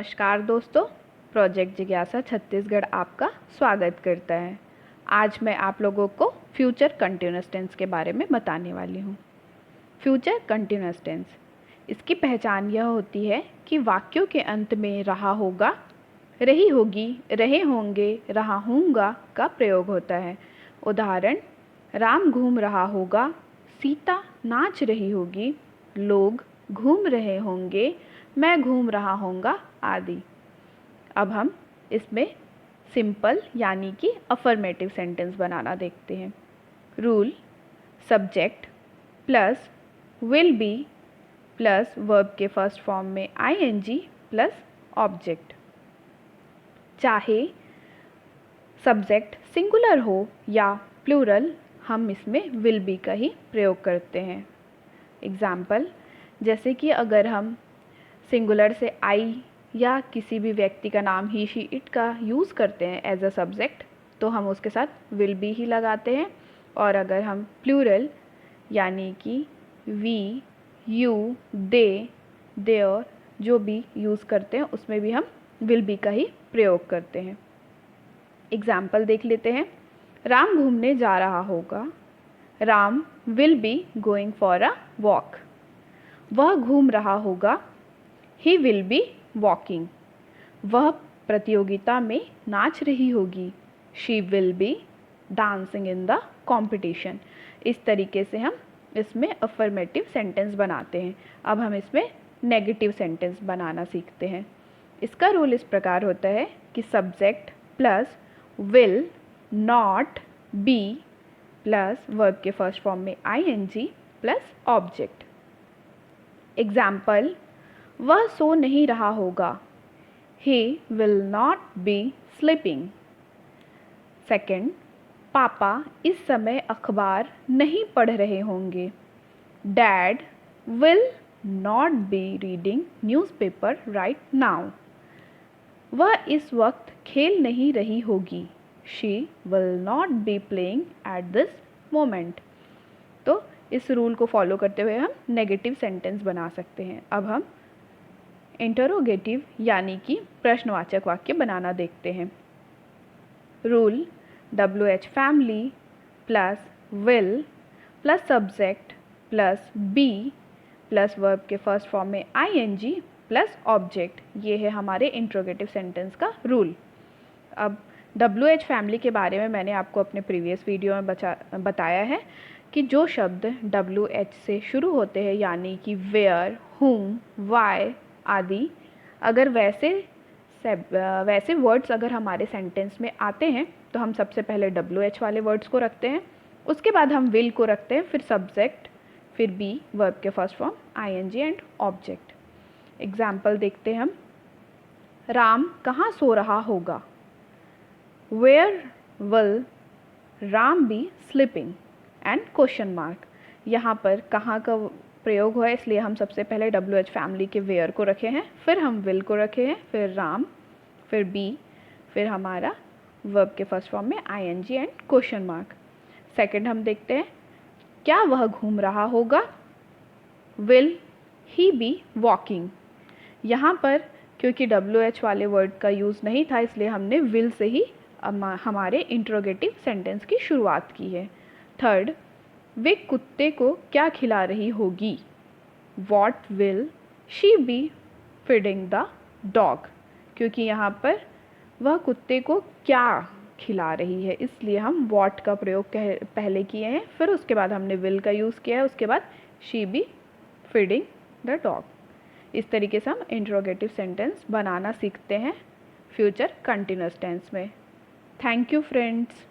नमस्कार दोस्तों, प्रोजेक्ट जिज्ञासा छत्तीसगढ़ आपका स्वागत करता है। आज मैं आप लोगों को फ्यूचर कंटिन्यूअस टेंस के बारे में बताने वाली हूँ। फ्यूचर कंटिन्यूअस टेंस, इसकी पहचान यह होती है कि वाक्यों के अंत में रहा होगा, रही होगी, रहे होंगे, रहा हूँगा का प्रयोग होता है। उदाहरण, राम घूम रहा होगा, सीता नाच रही होगी, लोग घूम रहे होंगे, मैं घूम रहा होऊंगा आदि। अब हम इसमें सिंपल यानी कि अफर्मेटिव सेंटेंस बनाना देखते हैं। Rule, subject plus will be plus verb के फर्स्ट फॉर्म में आईएनजी प्लस ऑब्जेक्ट। चाहे सब्जेक्ट सिंगुलर हो या प्लूरल, हम इसमें विल बी का ही प्रयोग करते हैं। एग्जाम्पल, जैसे कि अगर हम सिंगुलर से आई या किसी भी व्यक्ति का नाम ही, शी, इट का यूज़ करते हैं एज अ सब्जेक्ट, तो हम उसके साथ विल बी ही लगाते हैं। और अगर हम प्लूरल यानी कि वी, यू, दे, देयर जो भी यूज़ करते हैं उसमें भी हम विल बी का ही प्रयोग करते हैं। एग्जाम्पल देख लेते हैं। राम घूमने जा रहा होगा, Ram will be going for a walk. वह घूम रहा होगा, ही विल बी वॉकिंग। वह प्रतियोगिता में नाच रही होगी, she will be dancing in the competition. इस तरीके से हम इसमें अफर्मेटिव सेंटेंस बनाते हैं। अब हम इसमें नेगेटिव सेंटेंस बनाना सीखते हैं। इसका रूल इस प्रकार होता है कि subject plus will, not, be plus verb के फर्स्ट फॉर्म में आईएनजी प्लस ऑब्जेक्ट। एग्जाम्पल, वह सो नहीं रहा होगा, he will not be sleeping। Second, पापा इस समय अखबार नहीं पढ़ रहे होंगे, dad will not be reading newspaper right now। वह इस वक्त खेल नहीं रही होगी, she will not be playing at this moment। तो इस रूल को फॉलो करते हुए हम नेगेटिव सेंटेंस बना सकते हैं। अब हम इंटरोगेटिव यानी कि प्रश्नवाचक वाक्य बनाना देखते हैं। Rule, WH family plus will plus subject plus be plus verb के फर्स्ट फॉर्म में आईएनजी प्लस ऑब्जेक्ट, ये है हमारे इंटरोगेटिव सेंटेंस का रूल। अब WH फैमिली के बारे में मैंने आपको अपने प्रीवियस वीडियो में बताया है कि जो शब्द WH से शुरू होते हैं यानी कि वेयर, हुम, वाई आदि, अगर वैसे वर्ड्स अगर हमारे सेंटेंस में आते हैं तो हम सबसे पहले WH वाले वर्ड्स को रखते हैं, उसके बाद हम विल को रखते हैं, फिर सब्जेक्ट, फिर बी, वर्ब के first form ING and object. Example देखते हैं हम। राम कहाँ सो रहा होगा, where will Ram be sleeping and question mark. यहाँ पर कहाँ का प्रयोग हुआ है, इसलिए हम सबसे पहले WH फैमिली के वेयर को रखे हैं, फिर हम विल को रखे हैं, फिर राम, फिर बी, फिर हमारा वर्ब के फर्स्ट फॉर्म में ING and question mark. Second हम देखते हैं, क्या वह घूम रहा होगा, विल ही बी वॉकिंग। यहाँ पर क्योंकि WH वाले वर्ड का यूज़ नहीं था, इसलिए हमने विल से ही हमारे इंट्रोगेटिव सेंटेंस की शुरुआत की है। थर्ड, वे कुत्ते को क्या खिला रही होगी, what will she be feeding the dog. क्योंकि यहाँ पर वह कुत्ते को क्या खिला रही है, इसलिए हम वॉट का प्रयोग पहले किए हैं, फिर उसके बाद हमने विल का यूज़ किया है, उसके बाद she be feeding the dog. इस तरीके से हम इंट्रोगेटिव सेंटेंस बनाना सीखते हैं फ्यूचर कंटिन्यूअस टेंस में। Thank you friends.